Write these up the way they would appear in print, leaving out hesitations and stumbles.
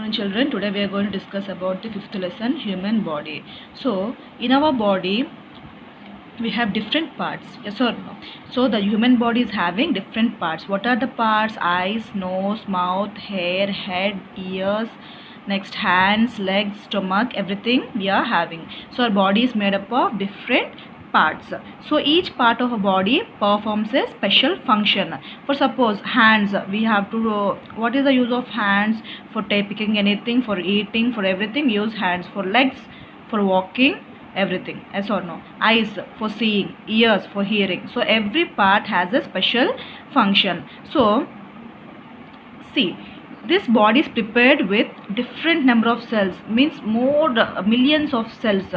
Morning children, today we are going to discuss about the fifth lesson, human body. So in our body we have different parts, yes or no? So the human body is having different parts. What are the parts? Eyes, nose, mouth, hair, head, ears, next hands, legs, stomach, everything we are having. So our body is made up of different parts. So each part of a body performs a special function. For suppose hands, we have to what is the use of hands? For picking anything, for eating, for everything use hands. For legs, for walking, everything, yes or no? Eyes for seeing, ears for hearing. So every part has a special function. So see, this body is prepared with different number of cells, means more millions of cells.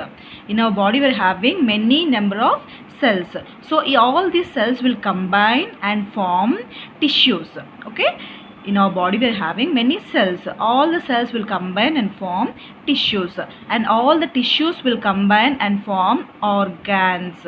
In our body we are having many number of cells. So all these cells will combine and form tissues. Okay, in our body we are having many cells. All the cells will combine and form tissues, and all the tissues will combine and form organs.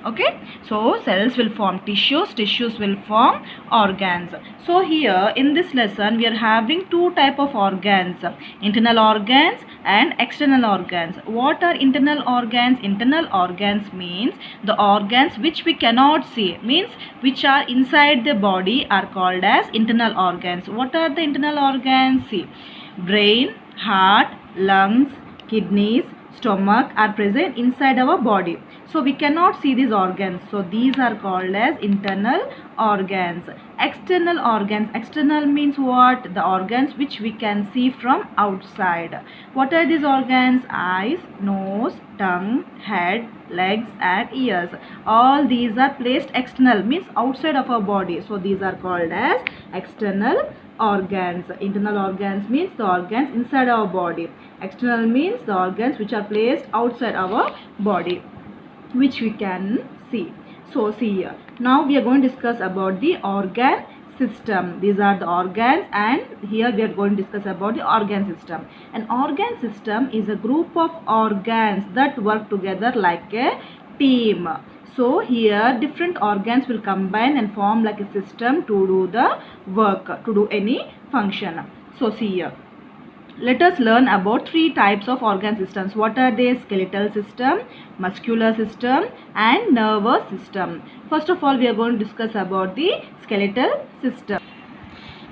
Okay, so cells will form tissues will form organs. So here in this lesson we are having two type of organs, internal organs and external organs. What are internal organs? Internal organs means the organs which we cannot see, means which are inside the body, are called as internal organs. What are the internal organs? See, brain, heart, lungs, kidneys, stomach are present inside our body. So we cannot see these organs. So these are called as internal organs. External organs. External means what? The organs which we can see from outside. What are these organs? Eyes, nose, tongue, head, legs and ears. All these are placed external, means outside of our body. So these are called as external organs. Internal organs means the organs inside our body. External means the organs which are placed outside our body, which we can see. So see here. Now we are going to discuss about the organ system. These are the organs, and here we are going to discuss about the organ system. An organ system is a group of organs that work together like a team. So here different organs will combine and form like a system to do the work, to do any function. So see here. Let us learn about three types of organ systems. What are they? Skeletal system, muscular system and nervous system. First of all, we are going to discuss about the skeletal system.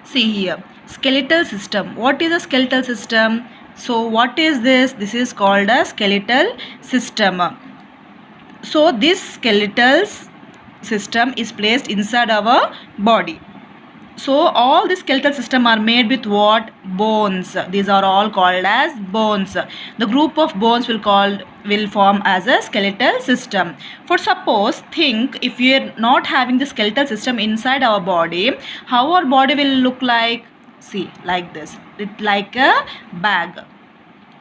See here, skeletal system. What is a skeletal system? So what is this? This is called a skeletal system. So this skeletal system is placed inside our body. So all the skeletal system are made with what? Bones. These are all called as bones. The group of bones will form as a skeletal system. For suppose, think if we are not having the skeletal system inside our body, how our body will look like? See, like this. It's like a bag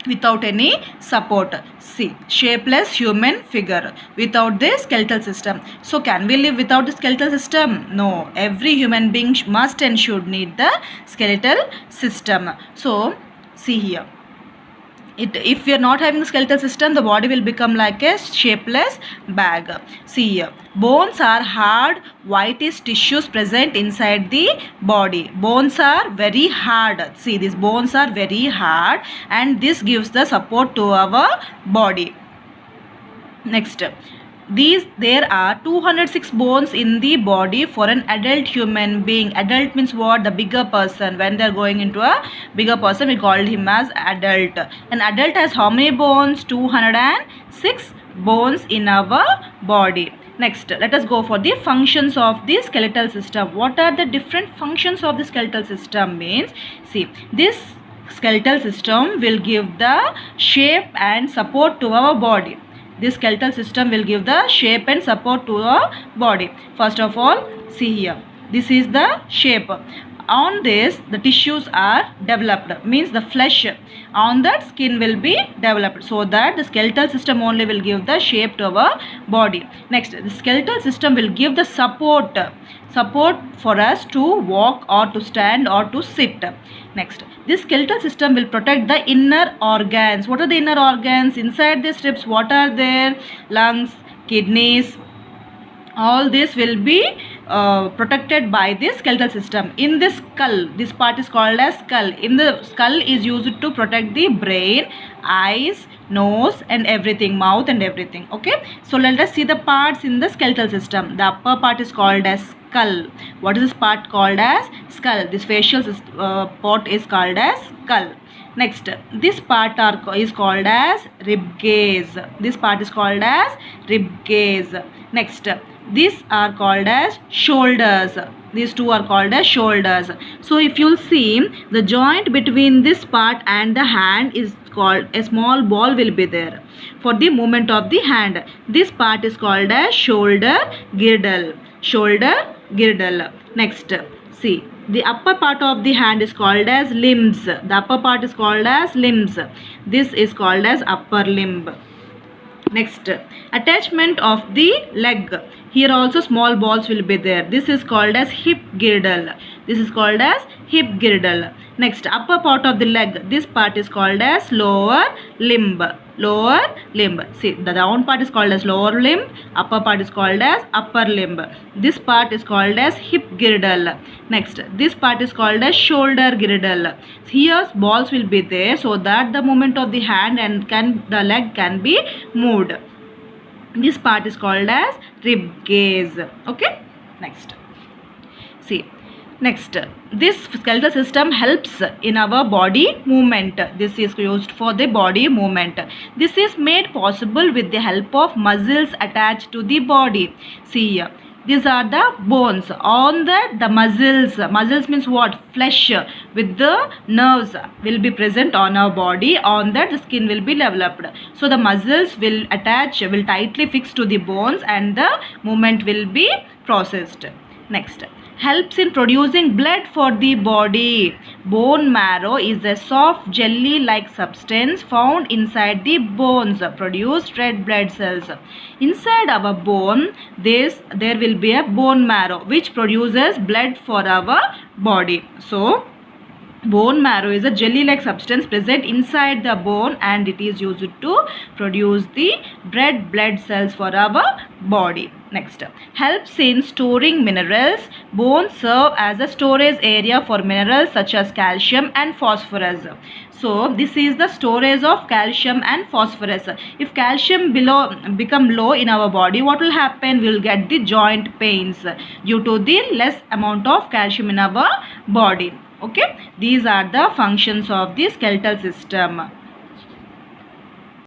without any support. See, shapeless human figure without the skeletal system. So can we live without the skeletal system? No. Every human being must and should need the skeletal system. So see here, if we are not having the skeletal system, the body will become like a shapeless bag. See here, bones are hard whitish tissues present inside the body. Bones are very hard. See, these bones are very hard and this gives the support to our body. Next, there are 206 bones in the body for an adult human being. Adult means what? The bigger person. When they are going into a bigger person, we called him as adult. An adult has how many bones? 206 bones in our body. Next, let us go for the functions of the skeletal system. What are the different functions of the skeletal system? Means, see, this skeletal system will give the shape and support to our body. This skeletal system will give the shape and support to our body. First of all, see here, this is the shape. On this, the tissues are developed, means the flesh on that skin will be developed, so that the skeletal system only will give the shape to our body. Next, the skeletal system will give the support for us to walk or to stand or to sit. Next, this skeletal system will protect the inner organs. What are the inner organs? Inside these strips, what are there? Lungs, kidneys, all this will be protected by the skeletal system. In the skull, this part is called as skull. In the skull is used to protect the brain, eyes, nose and everything, mouth and everything. Okay, so let us see the parts in the skeletal system. The upper part is called as skull. What is this part called as? Skull. This facial part is called as skull. Next, this part is called as rib cage. This part is called as rib cage. Next, these are called as shoulders. These two are called as shoulders. So if you'll see, the joint between this part and the hand is called, a small ball will be there for the movement of the hand. This part is called as shoulder girdle. Shoulder girdle. Next, see, the upper part of the hand is called as limbs. The upper part is called as limbs. This is called as upper limb. Next, attachment of the leg. Here also small balls will be there. This is called as hip girdle. This is called as hip girdle. Next, upper part of the leg. This part is called as lower limb. Lower limb. See, the down part is called as lower limb. Upper part is called as upper limb. This part is called as hip girdle. Next, this part is called as shoulder girdle. Here balls will be there so that the movement of the hand and the leg can be moved. This part is called as rib cage. Okay. Next, see. Next, this skeletal system helps in our body movement. This is used for the body movement. This is made possible with the help of muscles attached to the body. See here. These are the bones. On the muscles. Muscles means what? Flesh with the nerves will be present on our body. On that the skin will be developed. So the muscles will attach, will tightly fix to the bones and the movement will be processed. Next, helps in producing blood for the body. Bone marrow is a soft jelly-like substance found inside the bones, produce red blood cells. Inside our bone, there will be a bone marrow which produces blood for our body. So, bone marrow is a jelly-like substance present inside the bone and it is used to produce the red blood cells for our body. Next, helps in storing minerals. Bones serve as a storage area for minerals such as calcium and phosphorus. So this is the storage of calcium and phosphorus. If calcium become low in our body, what will happen? We will get the joint pains due to the less amount of calcium in our body. Okay, these are the functions of the skeletal system.